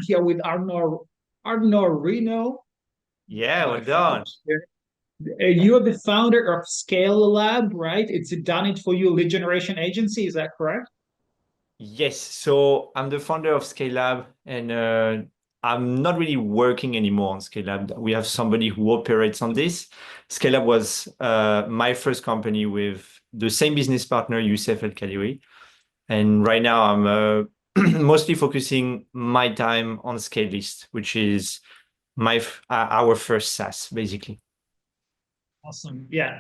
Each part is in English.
here with Arnaud Renoux. Yeah, well done. You're the founder of Scalelist, right? It's a done it for you lead generation agency. Is that correct? Yes, so I'm the founder of Scalelab, and I'm not really working anymore on Scalelab. We have somebody who operates on this. Scalelab was my first company with the same business partner, Youssef El-Khalioui. And right now I'm mostly focusing my time on Scalelist, which is our first SaaS, basically. Awesome. Yeah.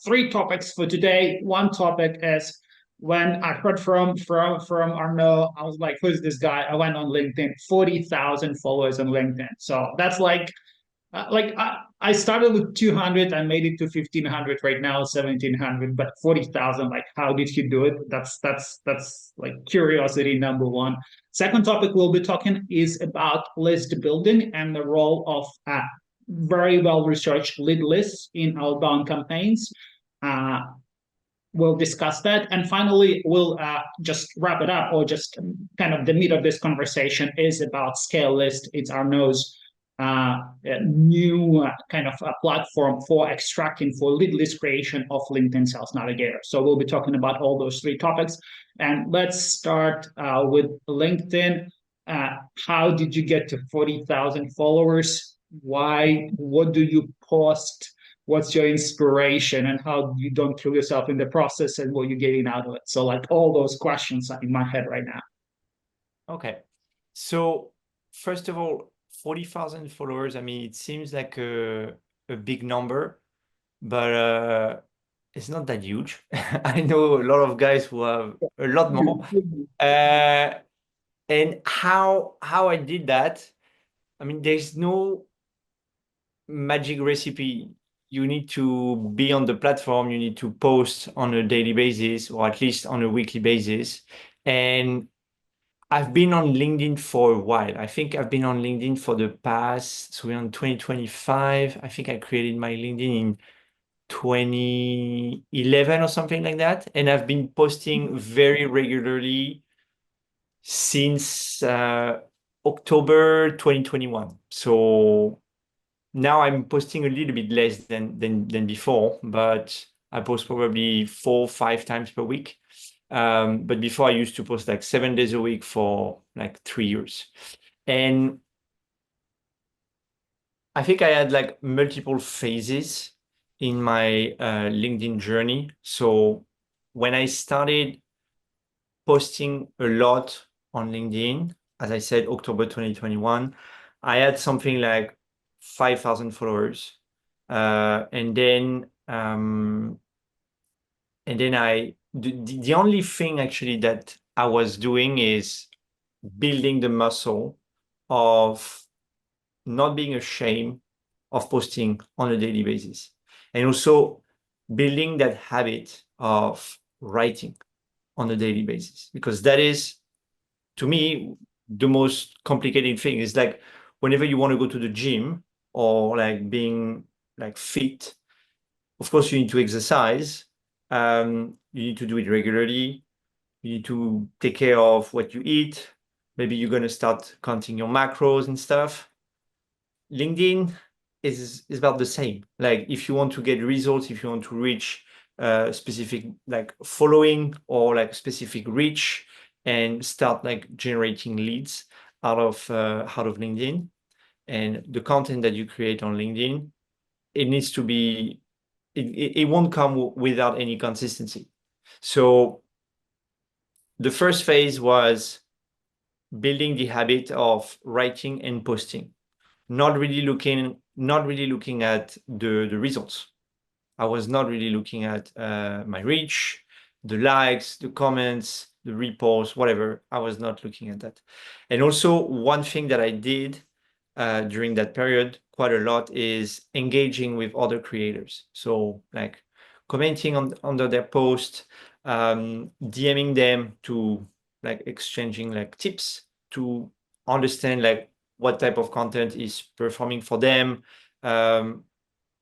Three topics for today. One topic is when I heard from Arnaud, I was like, who's this guy? I went on LinkedIn, 40,000 followers on LinkedIn. So that's I started with 200, I made it to 1,500 right now, 1,700, but 40,000, like how did he do it? That's like curiosity number one. Second topic we'll be talking is about list building and the role of very well researched lead lists in outbound campaigns. Uh, we'll discuss that. And finally, we'll just wrap it up, or just kind of the meat of this conversation is about Scalelist. It's Arnaud's new kind of a platform for extracting for lead list creation of LinkedIn Sales Navigator. So we'll be talking about all those three topics. And let's start with LinkedIn. How did you get to 40,000 followers? Why? What do you post? What's your inspiration, and how you don't kill yourself in the process, and what you're getting out of it? So like all those questions are in my head right now. Okay. So first of all, 40,000 followers, I mean, it seems like a big number, but it's not that huge. I know a lot of guys who have a lot more. And how I did that, I mean, there's no magic recipe. You need to be on the platform, you need to post on a daily basis, or at least on a weekly basis. And I've been on LinkedIn for a while. I think I've been on LinkedIn for the past, so we're on 2025. I think I created my LinkedIn in 2011 or something like that. And I've been posting very regularly since October 2021. So now I'm posting a little bit less than before, but I post probably 4 or 5 times per week. But before I used to post like 7 days a week for like 3 years. And I think I had like multiple phases in my LinkedIn journey. So when I started posting a lot on LinkedIn, as I said, October 2021, I had something like 5,000 followers. And then the only thing actually that I was doing is building the muscle of not being ashamed of posting on a daily basis, and also building that habit of writing on a daily basis, because that is, to me, the most complicated thing. Is like whenever you want to go to the gym or like being like fit, of course you need to exercise. You need to do it regularly. You need to take care of what you eat. Maybe you're going to start counting your macros and stuff. LinkedIn is about the same. Like if you want to get results, if you want to reach specific like following or like specific reach, and start like generating leads out of LinkedIn, and the content that you create on LinkedIn, it needs to be, it won't come without any consistency. So the first phase was building the habit of writing and posting, not really looking at the results. I was not really looking at my reach, the likes, the comments, the reposts, whatever. I was not looking at that. And also one thing that I did during that period quite a lot is engaging with other creators. So like commenting under their post, DMing them, to like exchanging like tips to understand like what type of content is performing for them,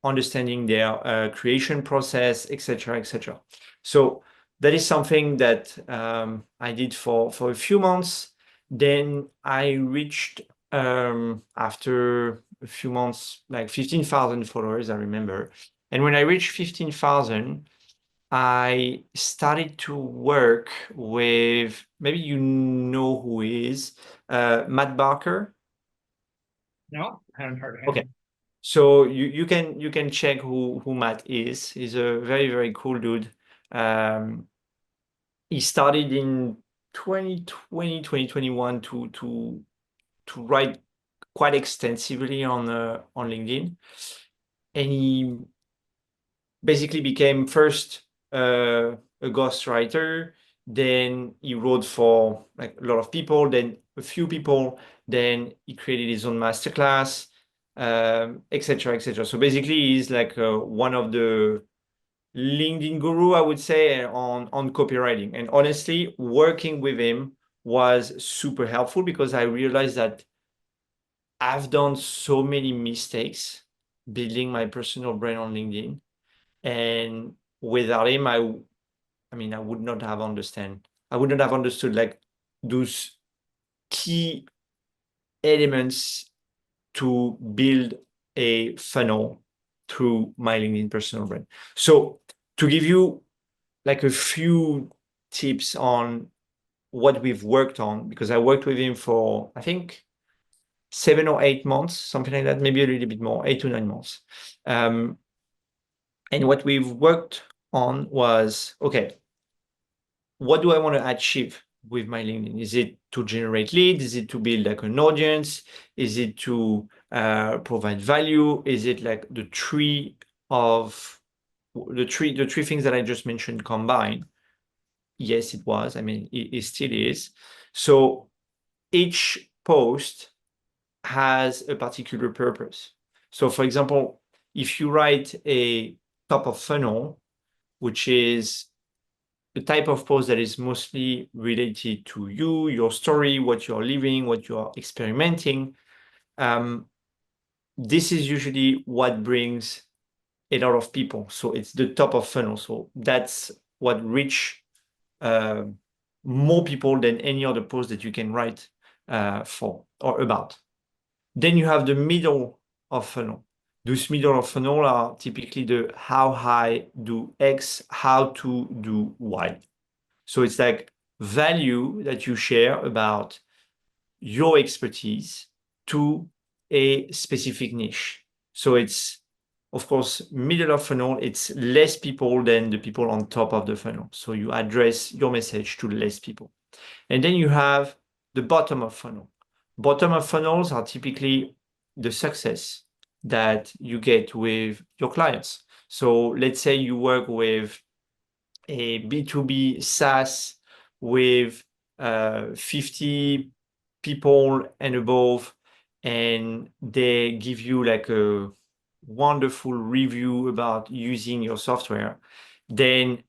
understanding their creation process, etc., etc. So that is something that I did for a few months, Then I reached, after a few months, like 15,000 followers, I remember. And when I reached 15,000, I started to work with, maybe you know who he is, Matt Barker. No, I haven't heard of Okay. him. So you can check who Matt is. He's a very, very cool dude. Um, he started in 2020, 2021 to write quite extensively on LinkedIn. And he basically became first a ghostwriter, then he wrote for like a lot of people, then a few people, then he created his own masterclass, etc., etc. So basically, he's like one of the LinkedIn guru, I would say, on copywriting. And honestly, working with him was super helpful because I realized that I've done so many mistakes building my personal brand on LinkedIn. And without him, I mean, I would not have understood like those key elements to build a funnel through my LinkedIn personal brand. So to give you like a few tips on what we've worked on, because I worked with him for, I think, 7 or 8 months, something like that, maybe a little bit more, 8 to 9 months. And what we've worked on was, okay, what do I want to achieve with my LinkedIn? Is it to generate leads? Is it to build like an audience? Is it to provide value? Is it like the three things that I just mentioned combined? Yes, it was. I mean, it still is. So each post has a particular purpose. So for example, if you write a top of funnel, which is the type of post that is mostly related to you, your story, what you're living, what you are experimenting, this is usually what brings a lot of people. So it's the top of funnel. So that's what reach uh, more people than any other post that you can write for or about. Then you have the middle of funnel. Those middle of funnel are typically the how high do X, how to do Y. So it's like value that you share about your expertise to a specific niche. So it's, of course, middle of funnel, it's less people than the people on top of the funnel. So you address your message to less people. And then you have the bottom of funnel. Bottom of funnels are typically the success that you get with your clients. So let's say you work with a B2B SaaS with 50 people and above, and they give you like a wonderful review about using your software, then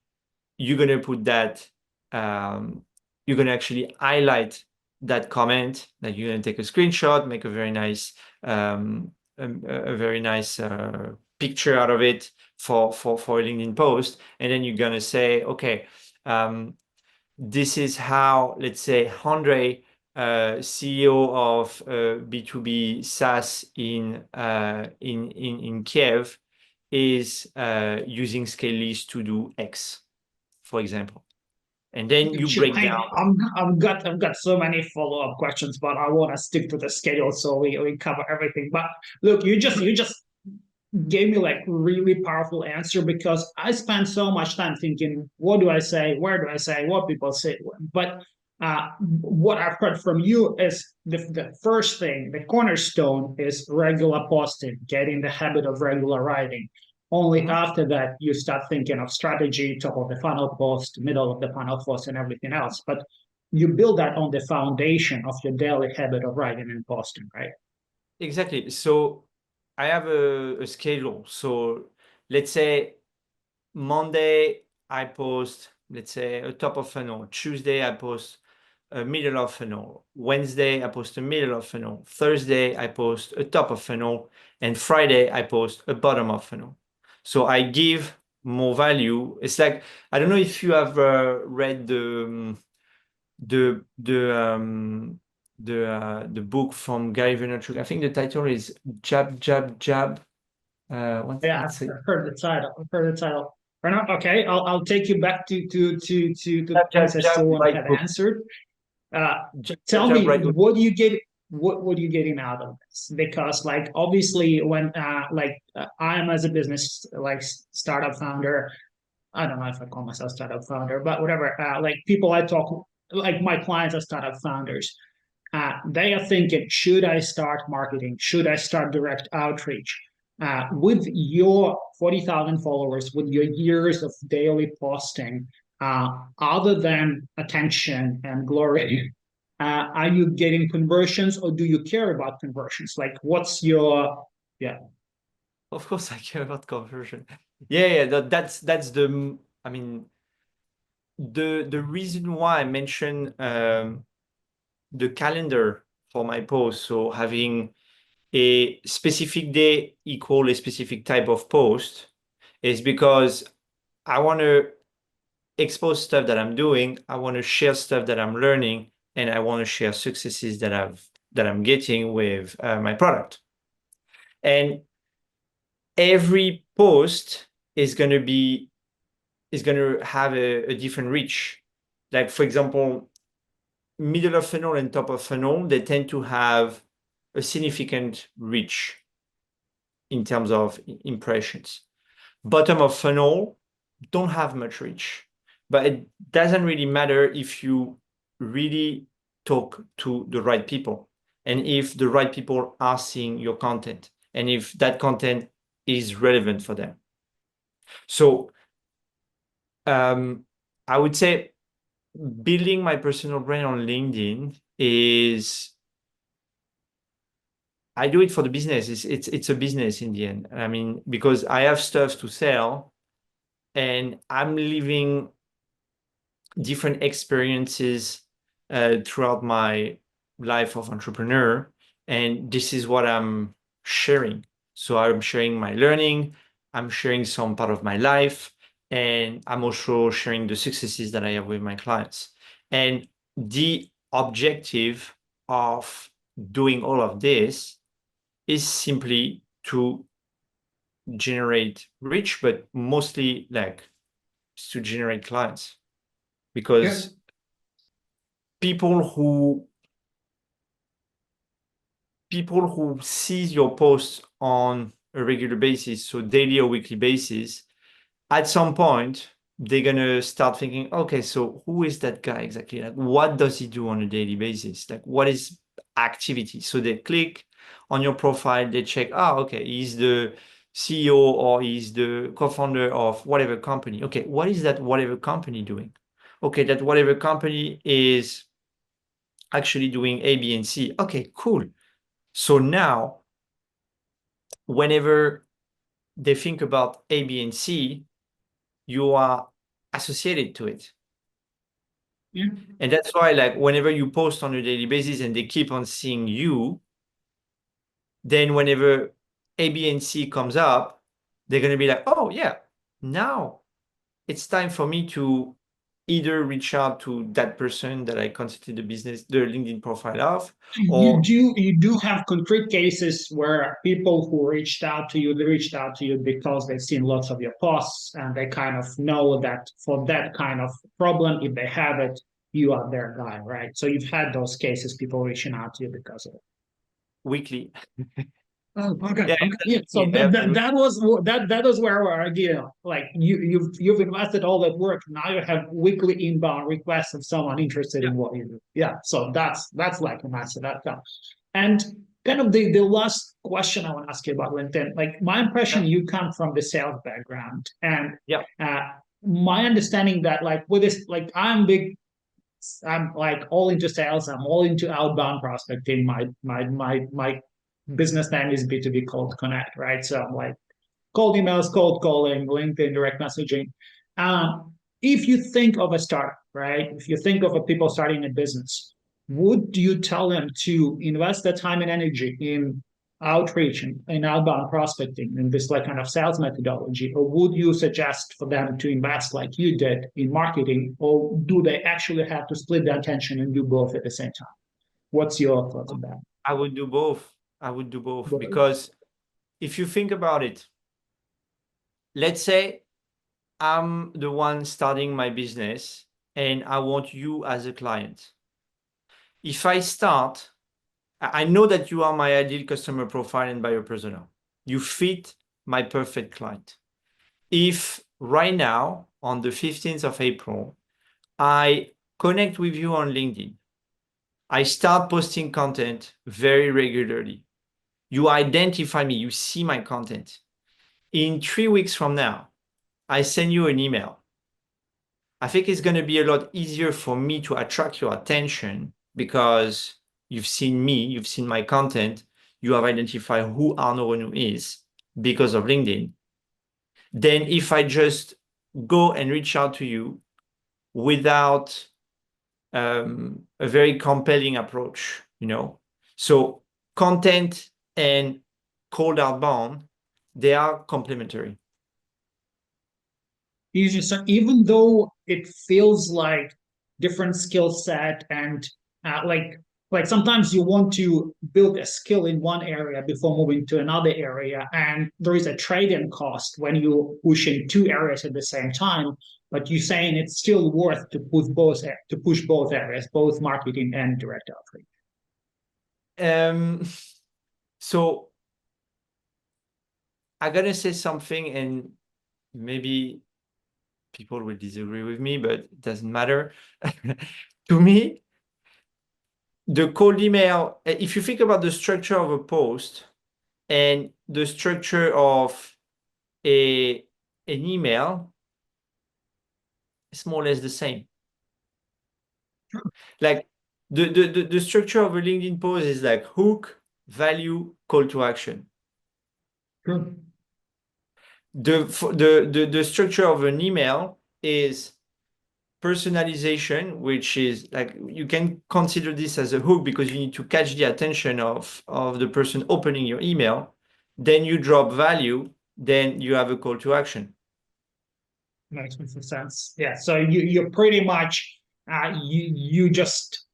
you're going to put that, you're going to actually highlight that comment, like you're going to take a screenshot, make a very nice, picture out of it for a LinkedIn post. And then you're going to say, okay, this is how, let's say, Andre, CEO of B2B SaaS in Kiev, is using Scalelist to do X, for example. And then you break down. I've got so many follow-up questions, but I want to stick to the schedule so we cover everything. But look, you just gave me like really powerful answer because I spent so much time thinking, what do I say? Where do I say? What people say? But what I've heard from you is the first thing, the cornerstone is regular posting, getting the habit of regular writing. Only after that, you start thinking of strategy, top of the funnel post, middle of the funnel post, and everything else. But you build that on the foundation of your daily habit of writing and posting, right? Exactly. So I have a schedule. So let's say Monday, I post, let's say, a top of funnel. Tuesday, I post a middle of funnel. Wednesday, I post a middle of funnel. Thursday, I post a top of funnel. And Friday, I post a bottom of funnel. So I give more value. It's like, I don't know if you have read the the book from Gary Vaynerchuk. I think the title is Jab, Jab, Jab. Yeah, What's it? I've heard the title. I've heard the title. Right, okay, I'll take you back to the Jab, points Jab, I Jab, still want to right have hook. answered. Uh, Jab, Jab, Tell Jab, me, right hook. what are you getting out of this? Because like obviously when I am as a business like startup founder, I don't know if I call myself startup founder, but whatever. Like people I talk, like my clients are startup founders. They are thinking, should I start marketing? Should I start direct outreach? With your 40,000 followers, with your years of daily posting, other than attention and glory, are you getting conversions or do you care about conversions? Like, what's your, yeah. Of course, I care about conversion. Yeah, that's the. I mean, the reason why I mentioned the calendar for my post, so having a specific day equal a specific type of post, is because I want to expose stuff that I'm doing. I want to share stuff that I'm learning, and I want to share successes that I'm getting with my product. And every post is going to have a different reach. Like for example, middle of funnel and top of funnel, they tend to have a significant reach in terms of impressions. Bottom of funnel don't have much reach, but it doesn't really matter if you really talk to the right people and if the right people are seeing your content and if that content is relevant for them. So I would say building my personal brand on LinkedIn is, I do it for the business. It's a business in the end. I mean, because I have stuff to sell and I'm living different experiences throughout my life of entrepreneur. And this is what I'm sharing. So I'm sharing my learning, I'm sharing some part of my life, and I'm also sharing the successes that I have with my clients. And the objective of doing all of this is simply to generate reach, but mostly like to generate clients. Because people who sees your posts on a regular basis, so daily or weekly basis, at some point they're gonna start thinking, okay, so who is that guy exactly? Like, what does he do on a daily basis? Like, what is activity? So they click on your profile, they check, okay, he's the CEO or he's the co-founder of whatever company. Okay, what is that whatever company doing? Okay, that whatever company is actually doing A, B, and C. Okay, cool. So now, whenever they think about A, B, and C, you are associated to it. Yeah. And that's why, like, whenever you post on a daily basis and they keep on seeing you, then whenever A, B, and C comes up, they're going to be like, oh, yeah, now it's time for me to either reach out to that person that I consider the LinkedIn profile of, or You do have concrete cases where people who reached out to you, they reached out to you because they've seen lots of your posts and they kind of know that for that kind of problem, if they have it, you are their guy, right? So you've had those cases, people reaching out to you because of it. weekly. Oh, okay, Yeah, okay, yeah. So I have to. that was where our idea. Like you've invested all that work. Now you have weekly inbound requests of someone interested Yeah. in what you do. Yeah. So that's like a massive outcome. And kind of the last question I want to ask you about LinkedIn. Like my impression, you come from the sales background, and Yeah. my understanding that like with this, like I'm like all into sales. I'm all into outbound prospecting. My business name is B2B Cold Connect, right? So I'm like cold emails, cold calling, LinkedIn, direct messaging. If you think of a startup, right? If you think of a people starting a business, would you tell them to invest their time and energy in outreach and in outbound prospecting in this like kind of sales methodology, or would you suggest for them to invest like you did in marketing, or do they actually have to split the attention and do both at the same time? What's your thoughts on that? I would do both. I would do both Both. because if you think about it, let's say I'm the one starting my business and I want you as a client. If I start, I know that you are my ideal customer profile and buyer persona. You fit my perfect client. If right now, on the 15th of April, I connect with you on LinkedIn, I start posting content very regularly. You identify me, you see my content. In 3 weeks from now, I send you an email. I think it's going to be a lot easier for me to attract your attention because you've seen me, you've seen my content, you have identified who Arnaud Renoux is because of LinkedIn. Then if I just go and reach out to you without a very compelling approach, So content and cold outbound, they are complementary. Even though it feels like different skill set and like sometimes you want to build a skill in one area before moving to another area, and there is a trade-in cost when you push in two areas at the same time. But you're saying it's still worth to push both areas, both marketing and direct outreach. So I'm gonna say something, and maybe people will disagree with me, but it doesn't matter. To me, the cold email, if you think about the structure of a post and the structure of an email, it's more or less the same. Like the structure of a LinkedIn post is like hook, value, call to action. Sure. The structure of an email is personalization, which is like you can consider this as a hook because you need to catch the attention of the person opening your email. Then you drop value, then you have a call to action. Makes sense. Yeah. So you're pretty much you just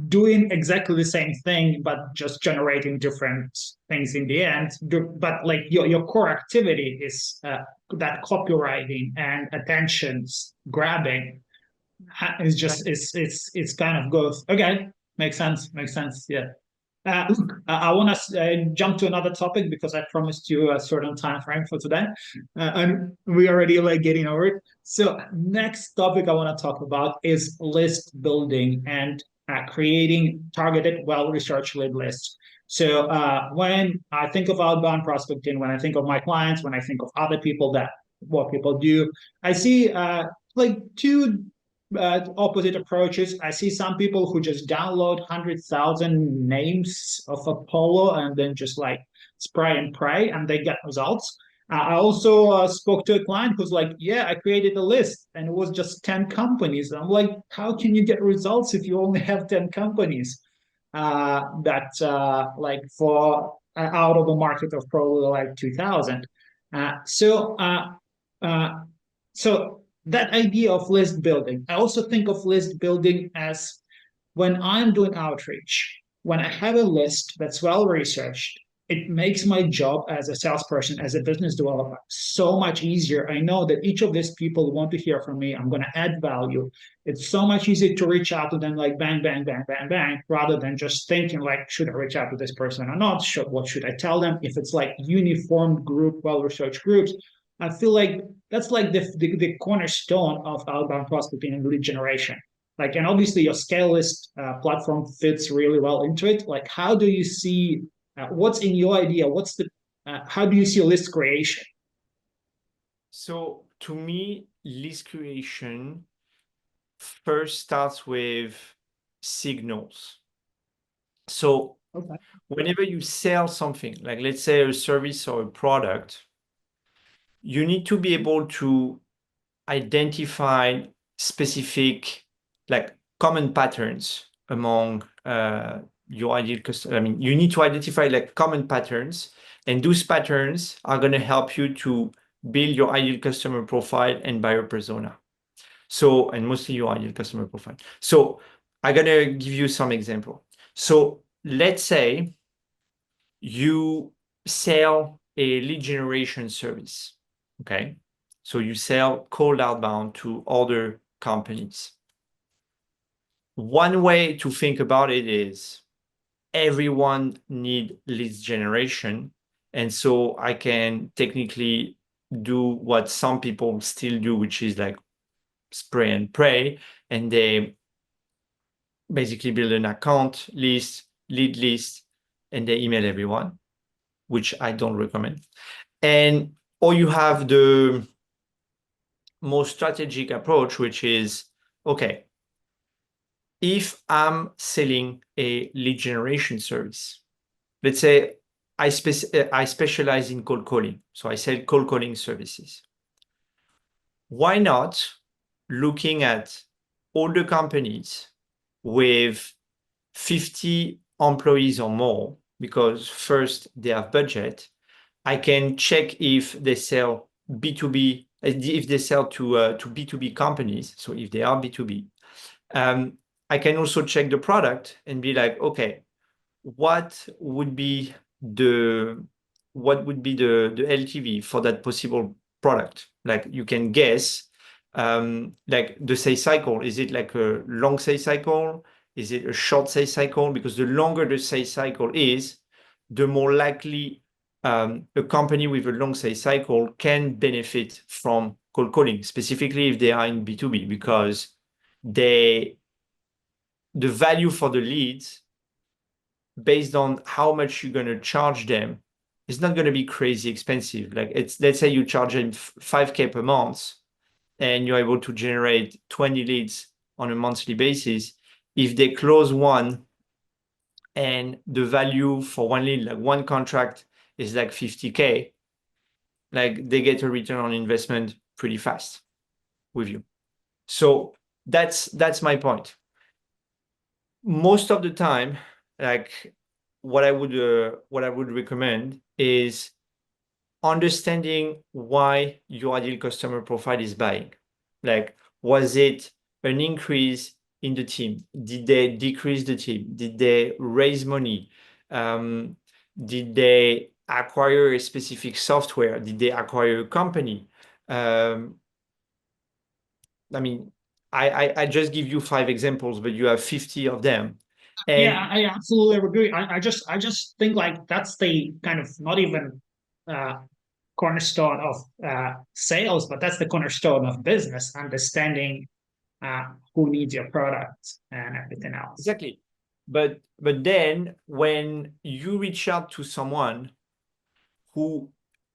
doing exactly the same thing, but just generating different things in the end. But like your core activity is that copywriting and attentions grabbing is just it's kind of goes okay. Makes sense. Makes sense. Yeah. Look, I want to jump to another topic because I promised you a certain time frame for today, and we already like getting over it. So next topic I want to talk about is list building and creating targeted, well-researched lead lists. So when I think of outbound prospecting, when I think of my clients, when I think of other people that what people do, I see like two opposite approaches. I see some people who just download 100,000 names of Apollo and then just like spray and pray and they get results. I also spoke to a client who's like, yeah, I created a list and it was just 10 companies. I'm like, how can you get results if you only have 10 companies that like for out of a market of probably like 2,000? Uh, so, uh, uh, so that idea of list building, I also think of list building as when I'm doing outreach, when I have a list that's well researched, it makes my job as a salesperson, as a business developer, so much easier. I know that each of these people want to hear from me. I'm going to add value. It's so much easier to reach out to them like bang, bang, bang, bang, bang, rather than just thinking like, should I reach out to this person or not? What should I tell them? If it's like uniform group, well-researched groups, I feel like that's like the cornerstone of outbound prospecting and lead generation. Like, and obviously your Scalelist platform fits really well into it. Like, how do you see what's in your idea? What's the how do you see list creation? So to me, list creation first starts with signals. So Okay. whenever you sell something, like let's say a service or a product, you need to be able to identify specific, like common patterns among your ideal customer. I mean, you need to identify like common patterns, and those patterns are going to help you to build your ideal customer profile and buyer persona. So, and mostly your ideal customer profile. So I'm going to give you some example. So let's say you sell a lead generation service, okay? So you sell cold outbound to other companies. One way to think about it is everyone need leads generation. And so I can technically do what some people still do, which is like spray and pray. And they basically build an account list, lead list, and they email everyone, which I don't recommend. And or you have the more strategic approach, which is, okay, if I'm selling a lead generation service, let's say I specialize in cold calling, so I sell cold calling services. Why not looking at all the companies with 50 employees or more, because first they have budget. I can check if they sell B2B, if they sell to B2B companies. So if they are B2B, I can also check the product and be like, okay, what would be the LTV for that possible product? Like you can guess, like the sales cycle. Is it like a long sales cycle? Is it a short sales cycle? Because the longer the sales cycle is, the more likely a company with a long sales cycle can benefit from cold calling, specifically if they are in B2B, because the value for the leads based on how much you're going to charge them is not going to be crazy expensive. Like let's say you charge them 5K per month and you're able to generate 20 leads on a monthly basis. If they close one and the value for one lead, like one contract is like 50K, like they get a return on investment pretty fast with you. So that's my point. Most of the time, like what I would recommend is understanding why your ideal customer profile is buying. Like, was it an increase in the team? Did they decrease the team? Did they raise money? Did they acquire a specific software? Did they acquire a company? I mean, I just give you 5 examples, but you have 50 of them. Yeah, And I absolutely agree. I just think like that's the kind of not even uh, cornerstone of sales, but that's the cornerstone of business, understanding who needs your product and everything else. exactly. But then when you reach out to someone who,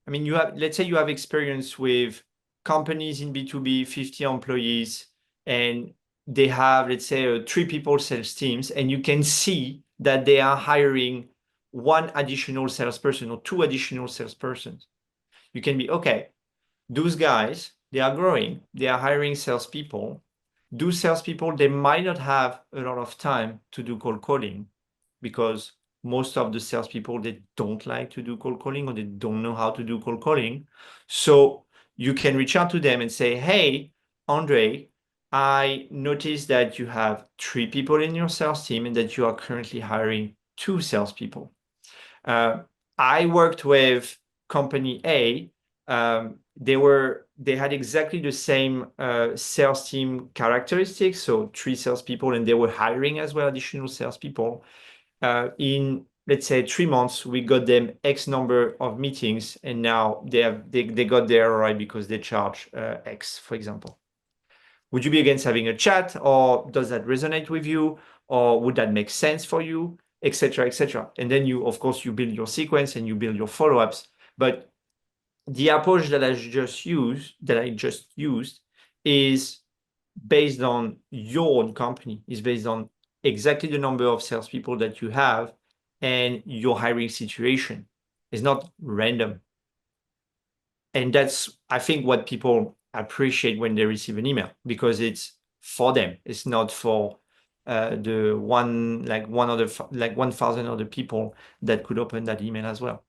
I mean, you have, let's say you have experience with companies in B2B, 50 employees, and they have, let's say, 3 people sales teams, and you can see that they are hiring 1 additional salesperson or 2 additional salespersons. You can be, okay, those guys, they are growing, they are hiring salespeople. Those salespeople, they might not have a lot of time to do cold calling because most of the salespeople, they don't like to do cold calling or they don't know how to do cold calling. So you can reach out to them and say, hey, Andre, I noticed that you have 3 people in your sales team and that you are currently hiring 2 salespeople. I worked with company A. They had exactly the same sales team characteristics, so 3 salespeople, and they were hiring as well additional salespeople. In let's say 3 months, we got them X number of meetings, and now they got their ROI because they charge X, for example. Would you be against having a chat, or does that resonate with you, or would that make sense for you, etc., etc.? And then you, of course, you build your sequence and you build your follow-ups. But the approach that I just used, is based on your own company, is based on exactly the number of salespeople that you have and your hiring situation. It's not random. And that's, I think, what people appreciate when they receive an email, because it's for them. It's not for the 1,000 other people that could open that email as well.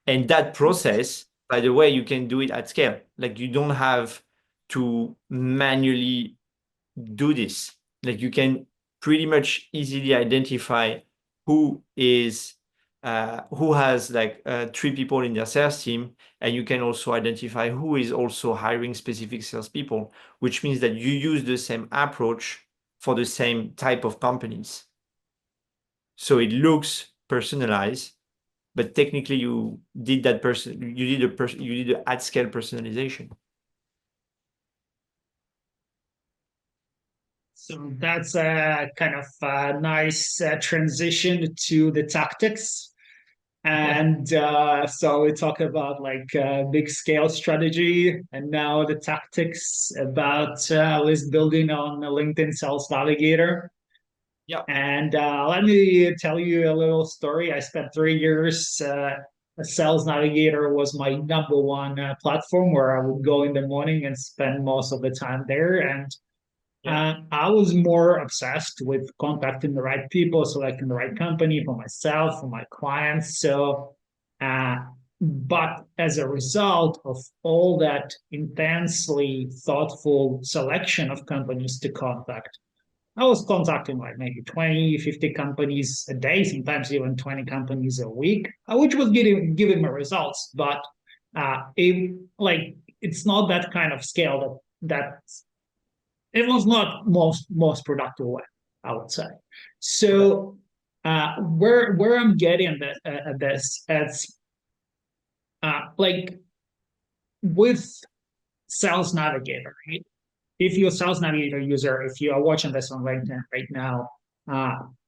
And that process, by the way, you can do it at scale. Like you don't have to manually do this. Like you can pretty much easily identify who has like 3 people in their sales team, and you can also identify who is also hiring specific salespeople, which means that you use the same approach for the same type of companies. So it looks personalized, but technically you did that you did the at scale personalization. So that's a kind of nice transition to the tactics. And so we talk about like big scale strategy, and now the tactics about list building on the LinkedIn Sales Navigator. Yeah. And let me tell you a little story. I spent 3 years. Sales Navigator was my number one platform where I would go in the morning and spend most of the time there. And I was more obsessed with contacting the right people, selecting the right company for myself, for my clients. So, but as a result of all that intensely thoughtful selection of companies to contact, I was contacting like maybe 20, 50 companies a day, sometimes even 20 companies a week, which was giving me results. But it's not that kind of scale that it was not most productive way, I would say. So where I'm getting this it's like with Sales Navigator, right? If you're a Sales Navigator user, if you are watching this on LinkedIn right now,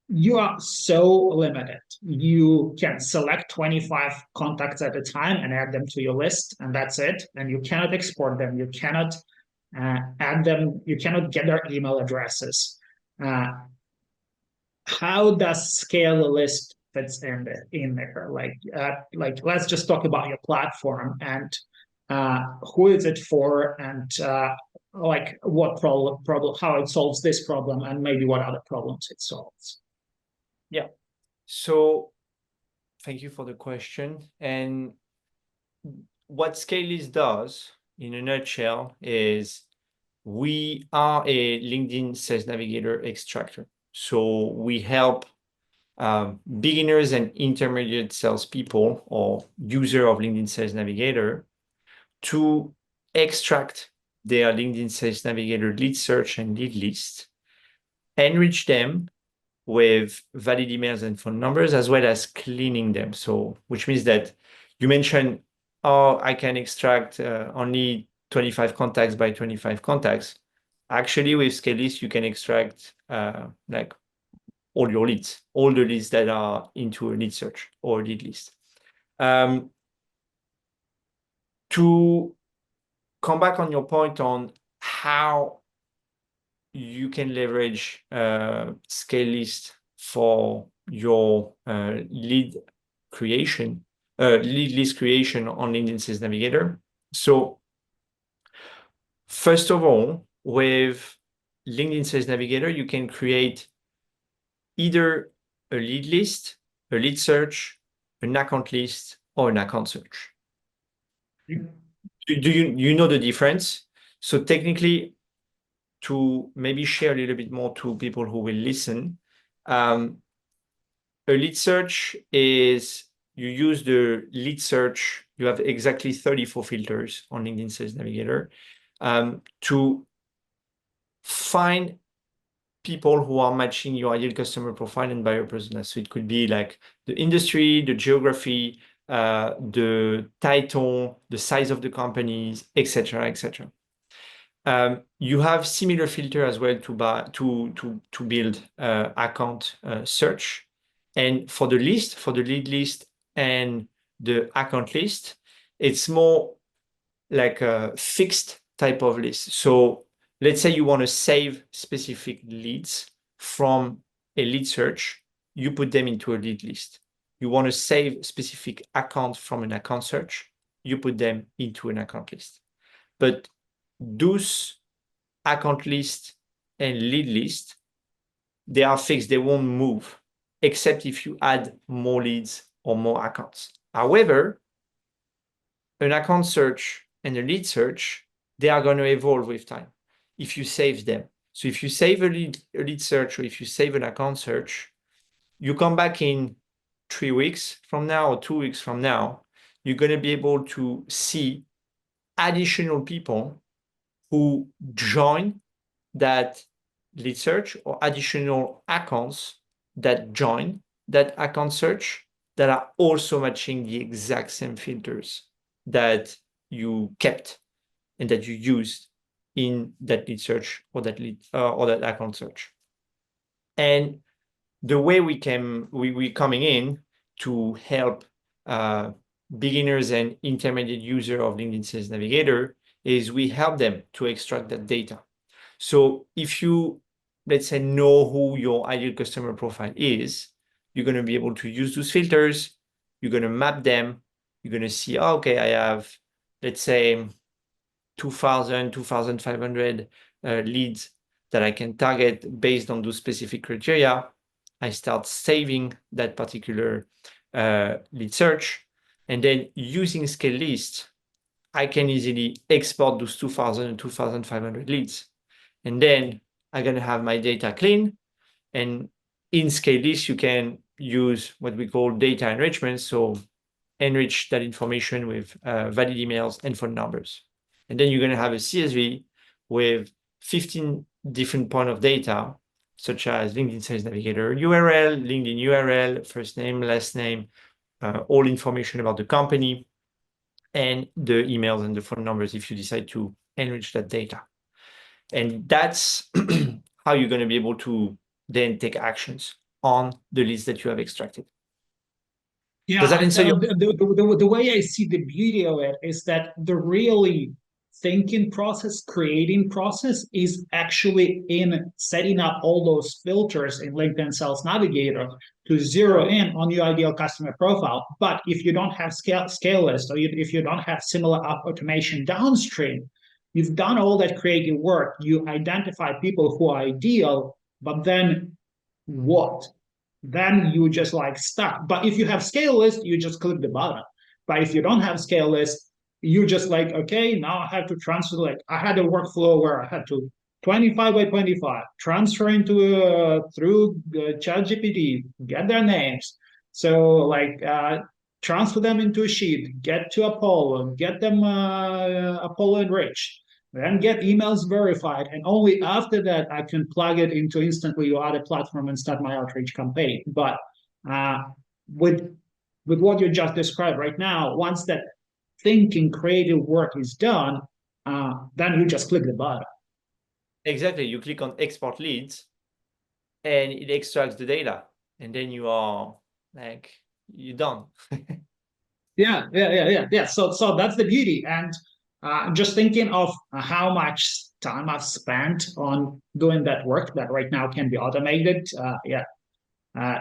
you are so limited. You can select 25 contacts at a time and add them to your list, and that's it. And you cannot export them. You cannot add them. You cannot get their email addresses. How does Scalelist fits in there? Like let's just talk about your platform and who is it for, and like what problem, how it solves this problem, and maybe what other problems it solves. Yeah. So thank you for the question. And what Scalelist does in a nutshell is we are a LinkedIn Sales Navigator extractor. So we help beginners and intermediate salespeople or user of LinkedIn Sales Navigator to extract their LinkedIn Sales Navigator lead search and lead list, enrich them with valid emails and phone numbers, as well as cleaning them. So, which means that you mentioned, oh, I can extract only 25 contacts by 25 contacts. Actually, with Scalelist, you can extract like all your leads, all the leads that are into a lead search or lead list. To come back on your point on how you can leverage Scalelist for your lead list creation on LinkedIn Sales Navigator. So first of all, with LinkedIn Sales Navigator, you can create either a lead list, a lead search, an account list, or an account search. Do you know the difference? So technically, to maybe share a little bit more to people who will listen, a lead search is you use the lead search. You have exactly 34 filters on LinkedIn Sales Navigator to find people who are matching your ideal customer profile and buyer persona. So it could be like the industry, the geography, the title, the size of the companies, etc., etc. You have similar filter as well to build account search, and for the lead list and the account list, it's more like a fixed type of list. So let's say you want to save specific leads from a lead search, you put them into a lead list. You want to save specific accounts from an account search, you put them into an account list. But those account list and lead list, they are fixed, they won't move, except if you add more leads or more accounts. However, an account search and a lead search, they are going to evolve with time if you save them. So if you save a lead search, or if you save an account search, you come back in 3 weeks from now or 2 weeks from now, you're going to be able to see additional people who join that lead search, or additional accounts that join that account search that are also matching the exact same filters that you kept and that you used in that lead search, or that lead or that account search. And the way we coming in to help beginners and intermediate user of LinkedIn Sales Navigator is we help them to extract that data. So if you, let's say, know who your ideal customer profile is, you're going to be able to use those filters. You're going to map them. You're going to see, oh, okay, I have, let's say, 2,000, 2,500 leads that I can target based on those specific criteria. I start saving that particular lead search. And then using Scalelist, I can easily export those 2,000 and 2,500 leads. And then I'm going to have my data clean. And in Scalelist, you can use what we call data enrichment. So enrich that information with valid emails and phone numbers. And then you're going to have a CSV with 15 different points of data, such as LinkedIn Sales Navigator URL, LinkedIn URL, first name, last name, all information about the company, and the emails and the phone numbers if you decide to enrich that data. And that's how you're going to be able to then take actions on the leads that you have extracted. Yeah, Does that answer your... the way I see the beauty of it is that the really thinking process, creating process is actually in setting up all those filters in LinkedIn Sales Navigator to zero in on your ideal customer profile. But if you don't have Scalelist, or if you don't have similar automation downstream, you've done all that creative work. You identify people who are ideal, but then what? Then you just like stuck. But if you have Scalelist, you just click the button. But if you don't have Scalelist, you just like, okay, now I have to transfer. Like I had a workflow where I had to 25 by 25 transfer into through ChatGPT, get their names. So like transfer them into a sheet, get to Apollo, get them Apollo enriched, then get emails verified, and only after that I can plug it into instantly your other platform and start my outreach campaign. But uh, with what you just described right now, once that thinking creative work is done, then you just click the button. Exactly. You click on export leads and it extracts the data. And then you are like, you're done. Yeah. So that's the beauty. And just thinking of how much time I've spent on doing that work that right now can be automated.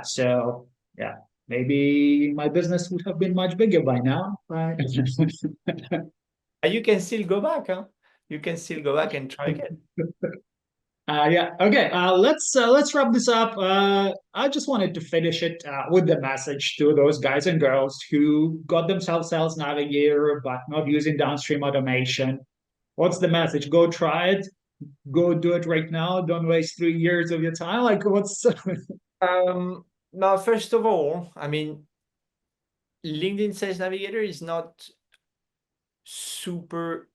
So yeah, maybe my business would have been much bigger by now, right? And you can still go back, huh? You can still go back and try again. Yeah. Okay. Let's wrap this up. I just wanted to finish it with the message to those guys and girls who got themselves Sales Navigator but not using downstream automation. What's the message? Go try it. Go do it right now. Don't waste 3 years of your time. Like what's? Now, first of all, I mean, LinkedIn Sales Navigator is not super.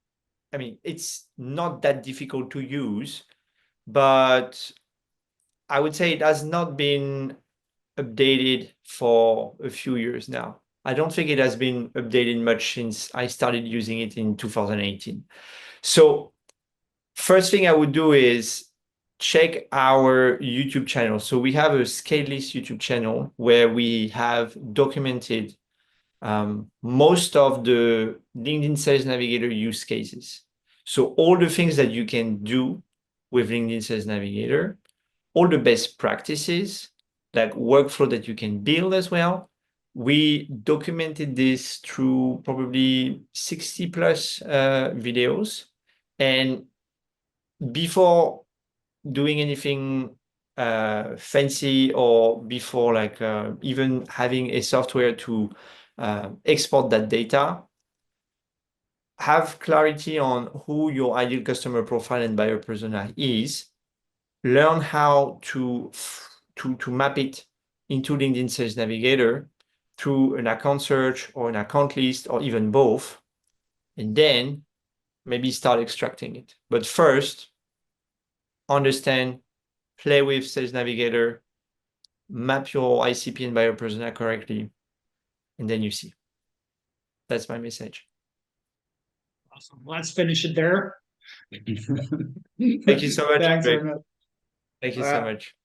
I mean, it's not that difficult to use, but I would say it has not been updated for a few years now. I don't think it has been updated much since I started using it in 2018. So first thing I would do is check our YouTube channel. So we have a Scalelist YouTube channel where we have documented most of the LinkedIn Sales Navigator use cases. So all the things that you can do with LinkedIn Sales Navigator, all the best practices, like workflow that you can build as well. We documented this through probably 60 plus videos. And before doing anything fancy, or before like even having a software to export that data, have clarity on who your ideal customer profile and buyer persona is, learn how to map it into LinkedIn Sales Navigator through an account search or an account list or even both, and then maybe start extracting it. But first, understand, play with Sales Navigator, map your ICP and buyer persona correctly, and then you see. That's my message. Awesome. Let's finish it there. Thank you so much. Thanks, Arnaud. Thank you so much.